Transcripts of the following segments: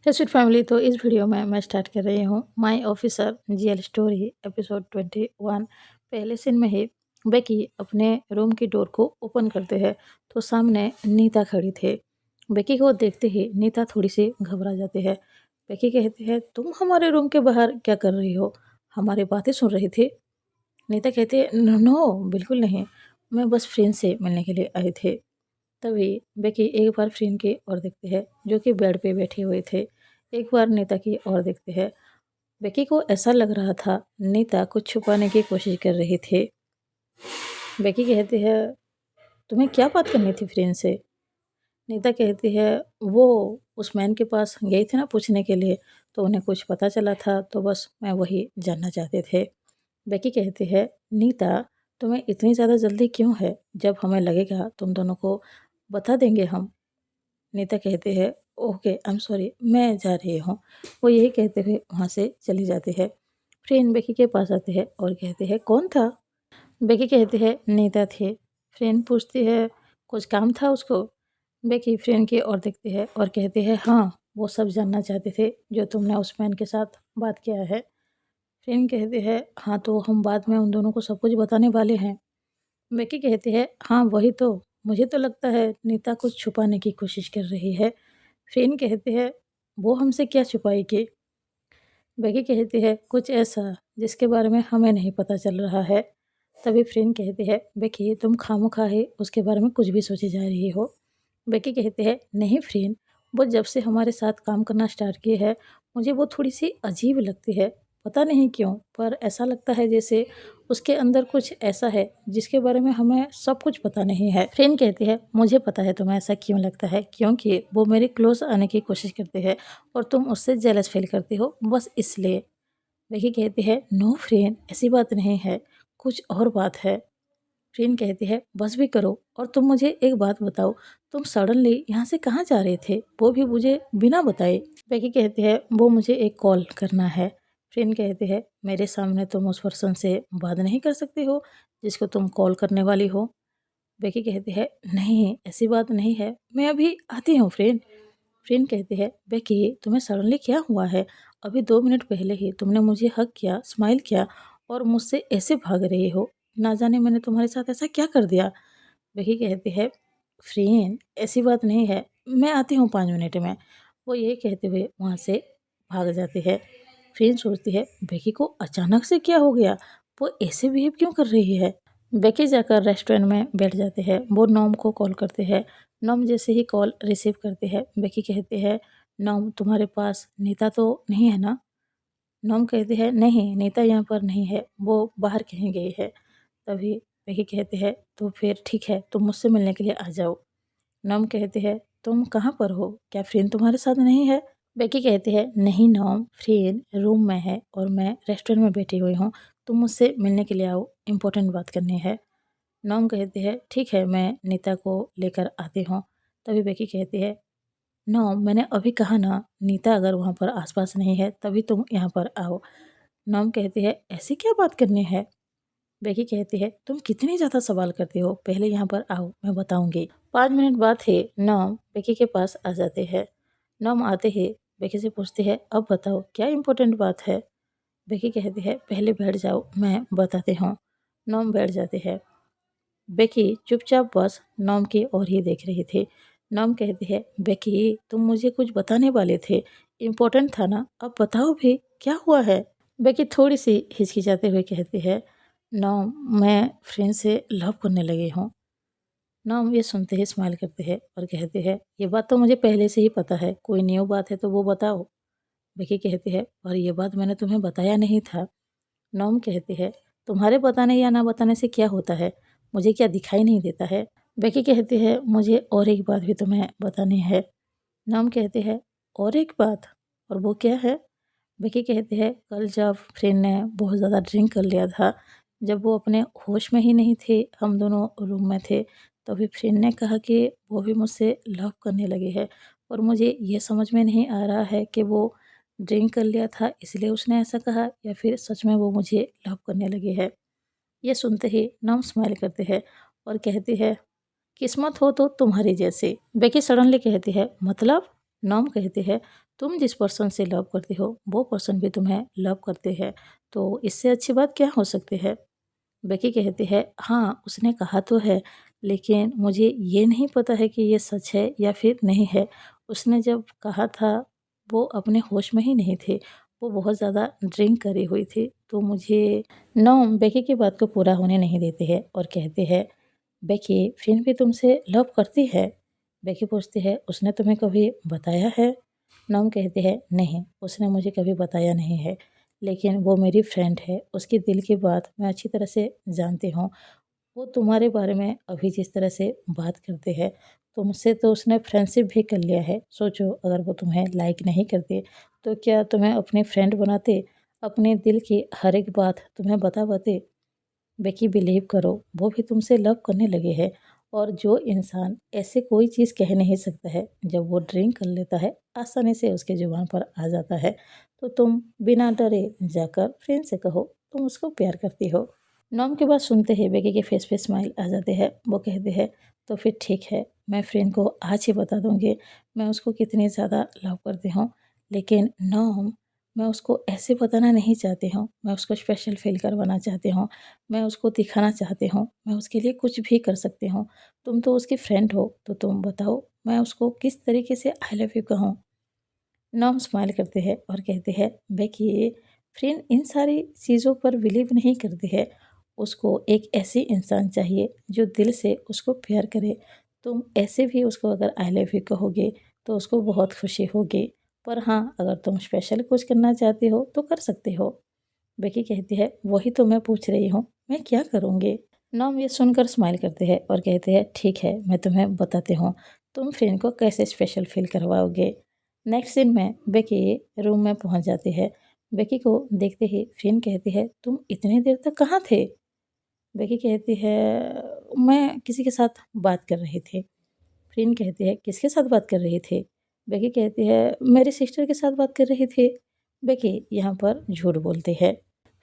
हे sweet family, तो इस video में मैं स्टार्ट कर रही हूँ my officer GL story episode 21। पहले सीन में ही बेकी अपने रूम की डोर को ओपन करते हैं तो सामने नीता खड़ी थी। बेकी को देखते ही नीता थोड़ी सी घबरा जाती है। बेकी कहती है, तुम हमारे रूम के बाहर क्या कर रही हो? हमारी बातें सुन रही थी? नीता कहती है, नो नो, बिल्कुल नहीं, मैं बस फ्रेंड से मिलने के लिए आई थी। तभी बेकी एक बार फ्रेंड की ओर देखती है जो कि बेड पे बैठे हुए थे। एक बार नीता की ओर देखती है। बेकी को ऐसा लग रहा था नीता कुछ छुपाने की कोशिश कर रही थी। बेकी कहती है, तुम्हें क्या बात करनी थी फ्रेंड से? नीता कहती है, वो उस मैन के पास गई थी ना पूछने के लिए, तो उन्हें कुछ पता चला था, तो बस मैं वही जानना चाहते थे। बेकी कहती है, नीता, तुम्हें इतनी ज़्यादा जल्दी क्यों है? जब हमें लगेगा तुम दोनों को बता देंगे हम। नीता कहती है, ओके, आई एम सॉरी, मैं जा रही हूँ। वो यही कहते हुए वहाँ से चली जाती है। फ्रेंड बेकी के पास आती है और कहती है, कौन था? बेकी कहती है, नीता थी। फ्रेंड पूछती है, कुछ काम था उसको? बेकी फ्रेंड की ओर देखती है और कहती है, हाँ, वो सब जानना चाहते थे जो तुमने उस मैन के साथ बात किया है। फ्रेंड कहती है, हाँ, तो हम बाद में उन दोनों को सब कुछ बताने वाले हैं। बेकी कहती है, हाँ वही तो, मुझे तो लगता है नीता कुछ छुपाने की कोशिश कर रही है। फ्रेंड कहती है, वो हमसे क्या छुपाएगी? बेकी कहती है, कुछ ऐसा जिसके बारे में हमें नहीं पता चल रहा है। तभी फ्रेंड कहती है, बेकी, तुम खामोखा ही उसके बारे में कुछ भी सोची जा रही हो। बेकी कहती है, नहीं फ्रेंड, वो जब से हमारे साथ काम करना स्टार्ट की है, मुझे वो थोड़ी सी अजीब लगती है। पता नहीं क्यों, पर ऐसा लगता है जैसे उसके अंदर कुछ ऐसा है जिसके बारे में हमें सब कुछ पता नहीं है। फ्रेंड कहती है, मुझे पता है तुम्हें ऐसा क्यों लगता है, क्योंकि वो मेरे क्लोज आने की कोशिश करती है और तुम उससे जेलस फील करती हो, बस इसलिए। बेकी कहती है, नो फ्रेंड, ऐसी बात नहीं है, कुछ और बात है। फ्रेंड कहती है, बस भी करो और तुम मुझे एक बात बताओ, तुम सडनली यहाँ से कहाँ जा रहे थे, वो भी मुझे बिना बताए? बेकी कहती है, वो मुझे एक कॉल करना है। फ्रेंड कहती है, मेरे सामने तुम उस पर्सन से बात नहीं कर सकती हो जिसको तुम कॉल करने वाली हो? बेकी कहती है, नहीं, ऐसी बात नहीं है, मैं अभी आती हूँ फ्रेंड। फ्रेंड कहती है, बेकी, तुम्हें सडनली क्या हुआ है? अभी 2 मिनट पहले ही तुमने मुझे हग किया, स्माइल किया और मुझसे ऐसे भाग रही हो। ना जाने मैंने तुम्हारे साथ ऐसा क्या कर दिया? बेकी कहती है, फ्रेंड, ऐसी बात नहीं है, मैं आती हूँ 5 मिनट में। वो यही कहते हुए वहाँ से भाग जाती है। फ्रेंड सोचती है, बेकी को अचानक से क्या हो गया? वो ऐसे बिहेव क्यों कर रही है? बेकी जाकर रेस्टोरेंट में बैठ जाते हैं। वो नॉम को कॉल करते हैं। नॉम जैसे ही कॉल रिसीव करते हैं, बेकी कहती है, नॉम, तुम्हारे पास नीता तो नहीं है ना? नॉम कहती है, नहीं, नीता यहाँ पर नहीं है, वो बाहर कहीं गई है। तभी बेकी कहती है, तो फिर ठीक है, तुम मुझसे मिलने के लिए आ जाओ। नॉम कहती है, तुम कहाँ पर हो? क्या फ्रेंड तुम्हारे साथ नहीं है? बेकी कहती है, नहीं नॉम, फ्रेंड रूम में है और मैं रेस्टोरेंट में बैठी हुई हूँ, तुम मुझसे मिलने के लिए आओ, इम्पोर्टेंट बात करनी है। नॉम कहती है, ठीक है, मैं नीता को लेकर आती हूँ। तभी बेकी कहती है, नॉम, मैंने अभी कहा ना, नीता अगर वहाँ पर आसपास नहीं है तभी तुम यहाँ पर आओ। नॉम कहती है, ऐसी क्या बात करनी है? बेकी कहती है, तुम कितनी ज़्यादा सवाल करती हो, पहले यहाँ पर आओ, मैं बताऊंगी। 5 मिनट बाद ही नॉम बेकी के पास आ जाते हैं। नॉम आते ही बेकी से पूछती है, अब बताओ क्या इम्पोर्टेंट बात है? बेकी कहती है, पहले बैठ जाओ, मैं बताती हूँ। नॉम बैठ जाते हैं। बेकी चुपचाप बस नॉम की ओर ही देख रही थी। नॉम कहती है, बेकी, तुम मुझे कुछ बताने वाले थे, इम्पोर्टेंट था ना, अब बताओ भी, क्या हुआ है? बेकी थोड़ी सी हिचकिचाते हुए कहती है, नॉम, मैं फ्रेंड से लव करने लगी हूँ। नॉम ये सुनते ही स्माइल करते हैं और कहते हैं, ये बात तो मुझे पहले से ही पता है, कोई न्यू बात है तो वो बताओ। बेकी कहती है, और ये बात मैंने तुम्हें बताया नहीं था। नॉम कहती है, तुम्हारे बताने या ना बताने से क्या होता है, मुझे क्या दिखाई नहीं देता है? बेकी कहती है, मुझे और एक बात भी तुम्हें बतानी है। नॉम कहती है, और एक बात? और वो क्या है? बेकी कहती है, कल जब फ्रेंड ने बहुत ज़्यादा ड्रिंक कर लिया था, जब वो अपने होश में ही नहीं थे, हम दोनों रूम में थे, तभी फ्रेंड ने कहा कि वो भी मुझसे लव करने लगी है और मुझे ये समझ में नहीं आ रहा है कि वो ड्रिंक कर लिया था इसलिए उसने ऐसा कहा या फिर सच में वो मुझे लव करने लगी है। ये सुनते ही नॉम स्माइल करते हैं और कहती है, किस्मत हो तो तुम्हारी जैसी। बेकी सडनली कहती है, मतलब? नॉम कहती है, तुम जिस पर्सन से लव करती हो वो पर्सन भी तुम्हें लव करते हैं, तो इससे अच्छी बात क्या हो सकती है। बेकी कहती है, हाँ उसने कहा तो है, लेकिन मुझे ये नहीं पता है कि ये सच है या फिर नहीं है। उसने जब कहा था वो अपने होश में ही नहीं थे, वो बहुत ज़्यादा ड्रिंक करी हुई थी। तो मुझे नॉम बेकी की बात को पूरा होने नहीं देते हैं और कहते हैं, बेकी फ्रेंड भी तुमसे लव करती है। बेकी पूछती है, उसने तुम्हें कभी बताया है। नॉम कहती है, नहीं उसने मुझे कभी बताया नहीं है, लेकिन वो मेरी फ्रेंड है, उसकी दिल की बात मैं अच्छी तरह से जानती हूँ। वो तुम्हारे बारे में अभी जिस तरह से बात करते हैं, तुमसे तो उसने फ्रेंडशिप भी कर लिया है। सोचो अगर वो तुम्हें लाइक नहीं करते तो क्या तुम्हें अपनी फ्रेंड बनाते, अपने दिल की हर एक बात तुम्हें बता पाते। बेकी बिलीव करो वो भी तुमसे लव करने लगे हैं। और जो इंसान ऐसे कोई चीज़ कह नहीं सकता है, जब वो ड्रिंक कर लेता है आसानी से उसके जुबान पर आ जाता है। तो तुम बिना डरे जाकर फ्रेंड से कहो तुम उसको प्यार करती हो। नॉम की बात सुनते ही बेकी के फेस पे स्माइल आ जाते हैं। वो कहते हैं, तो फिर ठीक है, मैं फ्रेंड को आज ही बता दूंगी मैं उसको कितनी ज़्यादा लव करती हूँ। लेकिन नॉम, मैं उसको ऐसे बताना नहीं चाहती हूँ, मैं उसको स्पेशल फील करवाना चाहती हूँ, मैं उसको दिखाना चाहती हूँ, मैं उसके लिए कुछ भी कर सकती हूँ। तुम तो उसकी फ्रेंड हो, तो तुम बताओ मैं उसको किस तरीके से आई लव यू कहूँ। नॉम स्माइल करते हैं और कहते हैं, बेकी फ्रेंड इन सारी चीज़ों पर बिलीव नहीं करती है। उसको एक ऐसी इंसान चाहिए जो दिल से उसको प्यार करे। तुम ऐसे भी उसको अगर आई लव यू कहोगे तो उसको बहुत खुशी होगी। पर हाँ, अगर तुम स्पेशल कुछ करना चाहते हो तो कर सकते हो। बेकी कहती है, वही तो मैं पूछ रही हूँ, मैं क्या करूँगी। नॉम ये सुनकर स्माइल करते हैं और कहते हैं, ठीक है मैं तुम्हें बताती हूँ तुम फ्रेंड को कैसे स्पेशल फील करवाओगे। नेक्स्ट सीन में बेकी रूम में पहुँच जाती है। बेकी को देखते ही फ्रेंड कहती है, तुम इतनी देर तक कहाँ थे। बेकी कहती है, मैं किसी के साथ बात कर रही थी। फ्रेंड कहती है, किसके साथ बात कर रही थी। बेकी कहती है, मेरी सिस्टर के साथ बात कर रही थी। बेकी यहाँ पर झूठ बोलती है।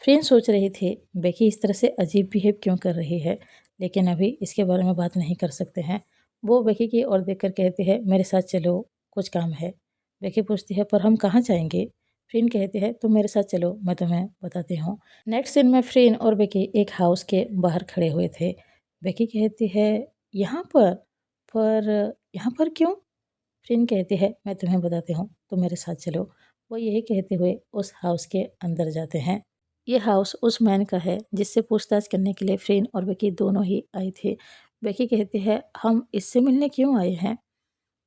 फ्रेंड सोच रही थी बेकी इस तरह से अजीब बिहेव क्यों कर रही है, लेकिन अभी इसके बारे में बात नहीं कर सकते हैं। वो बेकी की ओर देखकर कहती है, मेरे साथ चलो कुछ काम है। बेकी पूछती है, पर हम कहाँ जाएंगे। फ्रेंड कहती है, तुम मेरे साथ चलो मैं तुम्हें बताती हूँ। नेक्स्ट सीन में फ्रेंड और बेकी एक हाउस के बाहर खड़े हुए थे। बेकी कहती है, यहाँ पर यहाँ पर क्यों। फ्रेंड कहती है, मैं तुम्हें बताती हूँ तुम मेरे साथ चलो। वो यही कहते हुए उस हाउस के अंदर जाते हैं। ये हाउस उस मैन का है जिससे पूछताछ करने के लिए फ्रेंड और बेकी दोनों ही आए थे। बेकी कहती है, हम इससे मिलने क्यों आए हैं।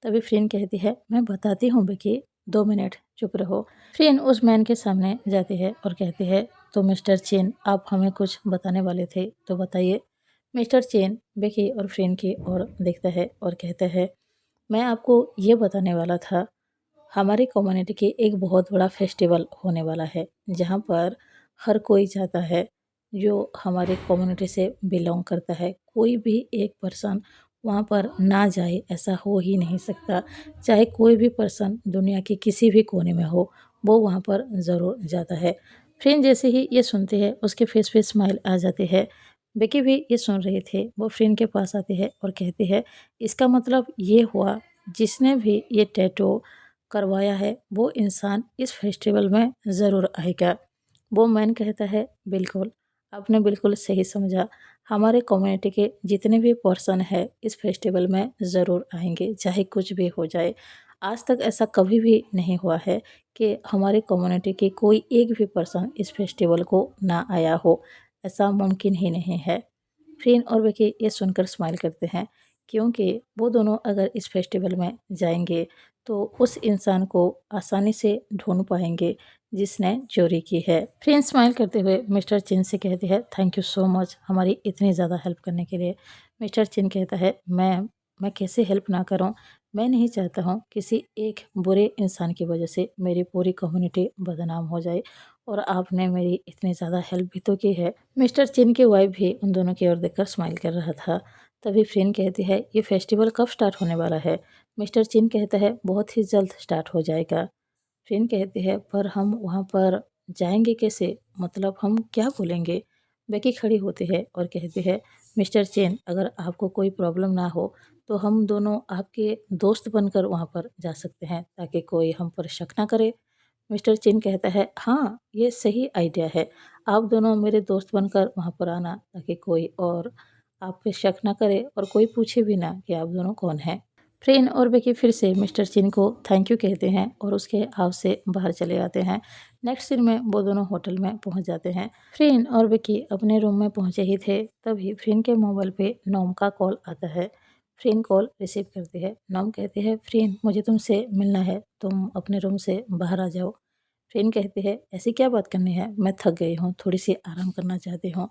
तभी फ्रेंड कहती है, मैं बताती हूँ बेकी, 2 मिनट चुप रहो। फ्रेंड उस मैन के सामने जाती है और कहती है, तो मिस्टर चेन आप हमें कुछ बताने वाले थे, तो बताइए। मिस्टर चेन बेकी और फ्रेंड की ओर देखता है और कहता है, मैं आपको ये बताने वाला था, हमारी कम्युनिटी की एक बहुत बड़ा फेस्टिवल होने वाला है, जहाँ पर हर कोई जाता है जो हमारी कम्युनिटी से बिलोंग करता है। कोई भी एक पर्सन वहाँ पर ना जाए ऐसा हो ही नहीं सकता। चाहे कोई भी पर्सन दुनिया के किसी भी कोने में हो, वो वहाँ पर ज़रूर जाता है। फ्रेंड जैसे ही ये सुनते हैं उसके फेस पे स्माइल आ जाती है। बेकी भी ये सुन रहे थे, वो फ्रेंड के पास आती है और कहती है, इसका मतलब ये हुआ जिसने भी ये टैटू करवाया है वो इंसान इस फेस्टिवल में ज़रूर आएगा। वो मैन कहता है, बिल्कुल आपने बिल्कुल सही समझा, हमारे कम्युनिटी के जितने भी पर्सन है इस फेस्टिवल में ज़रूर आएंगे, चाहे कुछ भी हो जाए। आज तक ऐसा कभी भी नहीं हुआ है कि हमारे कम्युनिटी के कोई एक भी पर्सन इस फेस्टिवल को ना आया हो, ऐसा मुमकिन ही नहीं है। फ्रेंड और विकी ये सुनकर स्माइल करते हैं, क्योंकि वो दोनों अगर इस फेस्टिवल में जाएंगे तो उस इंसान को आसानी से ढूंढ पाएंगे जिसने चोरी की है। फ्रेंड स्माइल करते हुए मिस्टर चिन से कहती है, थैंक यू सो मच हमारी इतनी ज़्यादा हेल्प करने के लिए। मिस्टर चिन कहता है, मैं कैसे हेल्प ना करूं, मैं नहीं चाहता हूं किसी एक बुरे इंसान की वजह से मेरी पूरी कम्युनिटी बदनाम हो जाए, और आपने मेरी इतनी ज़्यादा हेल्प भी तो की है। मिस्टर चिन की वाइफ भी उन दोनों की ओर देखकर स्माइल कर रहा था। तभी फ्रेंड कहती है, ये फेस्टिवल कब स्टार्ट होने वाला है। मिस्टर चिन कहता है, बहुत ही जल्द स्टार्ट हो जाएगा। फ्रेंड कहती है, पर हम वहाँ पर जाएंगे कैसे, मतलब हम क्या बोलेंगे। बेकी खड़ी होती है और कहती है, मिस्टर चेन अगर आपको कोई प्रॉब्लम ना हो तो हम दोनों आपके दोस्त बनकर वहाँ पर जा सकते हैं ताकि कोई हम पर शक ना करे। मिस्टर चिन कहता है, हाँ, ये सही आइडिया है। आप दोनों मेरे दोस्त बनकर वहाँ पर आना ताकि कोई और आप पे शक ना करे और कोई पूछे भी ना कि आप दोनों कौन हैं। फ्रेन और बेकी फिर से मिस्टर चिन को थैंक यू कहते हैं और उसके हाउस से बाहर चले आते हैं। नेक्स्ट सीन में वो दोनों होटल में पहुंच जाते हैं। फ्रेन और बेकी अपने रूम में पहुंचे ही थे, तभी फ्रेन के मोबाइल पे नॉम का कॉल आता है। फ्रेन कॉल रिसीव करती है। नॉम कहते हैं, फ्रेन मुझे तुमसे मिलना है, तुम अपने रूम से बाहर आ जाओ। फ्रेन कहती है, ऐसी क्या बात करनी है, मैं थक गई हूँ, थोड़ी सी आराम करना चाहती हूँ।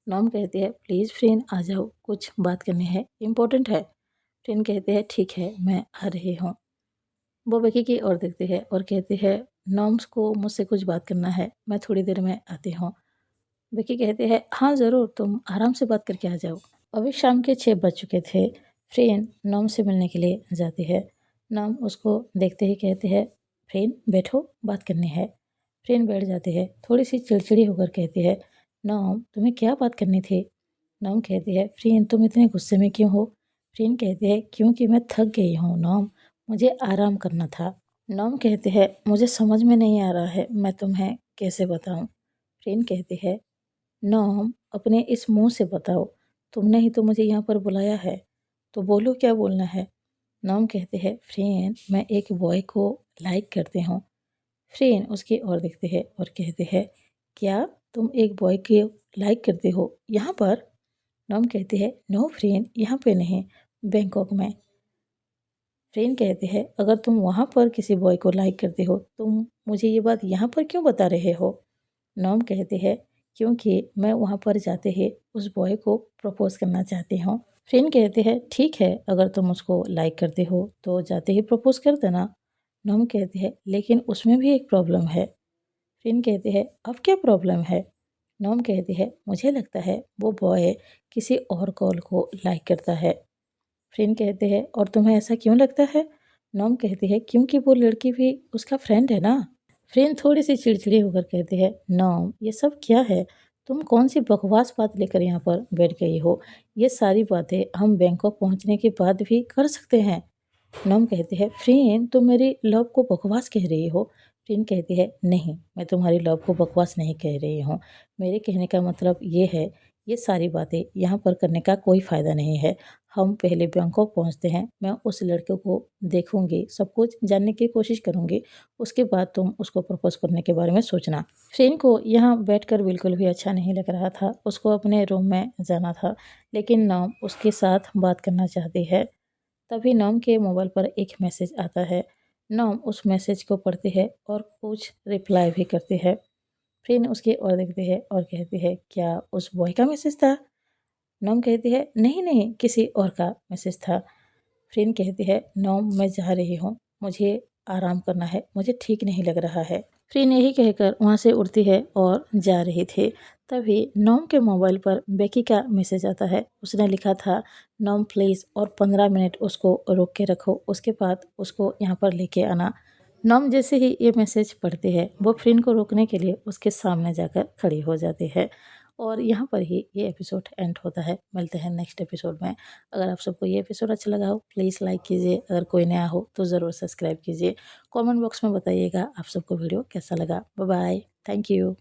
नॉम कहती है, प्लीज़ फ्रेन आ जाओ, कुछ बात करनी है, इम्पोर्टेंट है। फ्रेन कहते हैं, ठीक है, मैं आ रही हूँ। वो बेकी की ओर देखती है और कहती है, नॉम्स को मुझसे कुछ बात करना है, मैं थोड़ी देर में आती हूँ। बेकी कहते हैं, हाँ ज़रूर, तुम आराम से बात करके आ जाओ। अभी शाम के 6 बज चुके थे। फ्रेन नॉम से मिलने के लिए जाती है। नॉम उसको देखते ही कहते हैं, फ्रेन बैठो, बात करनी है। फ्रेन बैठ जाती है, थोड़ी सी चिड़चिड़ी होकर कहती है, नॉम तुम्हें क्या बात करनी थी। नॉम कहती है, फ्रेन तुम इतने गुस्से में क्यों हो। फ्रेन कहती है, क्योंकि मैं थक गई हूँ नॉम, मुझे आराम करना था। नॉम कहते हैं, मुझे समझ में नहीं आ रहा है, मैं तुम्हें कैसे बताऊँ। फ्रेन कहती है, नॉम अपने इस मुंह से बताओ, तुमने ही तो मुझे यहाँ पर बुलाया है, तो बोलो क्या बोलना है। नॉम कहते हैं, फ्रेंड मैं एक बॉय को लाइक करते हूँ। फ्रेंड उसकी ओर देखते हैं और कहते हैं, क्या तुम एक बॉय के लाइक करते हो यहाँ पर। नॉम कहते हैं, नो फ्रेंड, यहाँ पे नहीं, बैंकॉक में। फ्रेंड कहते हैं, अगर तुम वहाँ पर किसी बॉय को लाइक करते हो, तुम मुझे ये बात यहाँ पर क्यों बता रहे हो। नॉम कहते हैं, क्योंकि मैं वहाँ पर जाते ही उस बॉय को प्रपोज करना चाहती हूँ। फ्रेंड कहते हैं, ठीक है, अगर तुम उसको लाइक करते हो तो जाते ही प्रपोज कर देना। नॉम कहते हैं, लेकिन उसमें भी एक प्रॉब्लम है। फ्रेंड कहते हैं, अब क्या प्रॉब्लम है। नॉम कहते हैं, मुझे लगता है वो बॉय किसी और कॉल को लाइक करता है। फ्रेंड कहते हैं, और तुम्हें ऐसा क्यों लगता है। नॉम कहती है, क्योंकि वो लड़की भी उसका फ्रेंड है ना। फ्रेंड थोड़ी सी चिड़चिड़ी होकर कहती है, नॉम ये सब क्या है, तुम कौन सी बकवास बात लेकर यहाँ पर बैठ गई हो। ये सारी बातें हम बैंकॉक पहुँचने के बाद भी कर सकते हैं। नॉम कहती है, फ्रेंड तुम मेरी लव को बकवास कह रही हो। फ्रेंड कहती है, नहीं, मैं तुम्हारी लव को बकवास नहीं कह रही हूँ, मेरे कहने का मतलब ये है, ये सारी बातें यहाँ पर करने का कोई फ़ायदा नहीं है। हम पहले बैंकॉक पहुँचते हैं, मैं उस लड़के को देखूंगी, सब कुछ जानने की कोशिश करूंगी, उसके बाद तुम उसको प्रपोज करने के बारे में सोचना। फ्रेंड को यहाँ बैठकर बिल्कुल भी अच्छा नहीं लग रहा था, उसको अपने रूम में जाना था, लेकिन नॉम उसके साथ बात करना चाहती है। तभी नॉम के मोबाइल पर एक मैसेज आता है। नॉम उस मैसेज को पढ़ती है और कुछ रिप्लाई भी करती है। फ्रेंड उसकी ओर देखती है और कहती है, क्या उस बॉय का मैसेज था। नॉम कहती है, नहीं नहीं, किसी और का मैसेज था। फ्रेंड कहती है, नॉम मैं जा रही हूँ, मुझे आराम करना है, मुझे ठीक नहीं लग रहा है। फ्रेंड यही कहकर वहाँ से उड़ती है और जा रही थी। तभी नॉम के मोबाइल पर बेकी का मैसेज आता है। उसने लिखा था, नॉम प्लीज़ और 15 मिनट उसको रोक के रखो, उसके बाद उसको यहाँ पर लेके आना। नॉम जैसे ही ये मैसेज पढ़ती है, वो फ्रेंड को रोकने के लिए उसके सामने जाकर खड़ी हो जाती है। और यहाँ पर ही ये एपिसोड एंड होता है। मिलते हैं नेक्स्ट एपिसोड में। अगर आप सबको ये एपिसोड अच्छा लगा हो, प्लीज़ लाइक कीजिए, अगर कोई नया हो तो ज़रूर सब्सक्राइब कीजिए। कमेंट बॉक्स में बताइएगा आप सबको वीडियो कैसा लगा। Bye bye, thank you.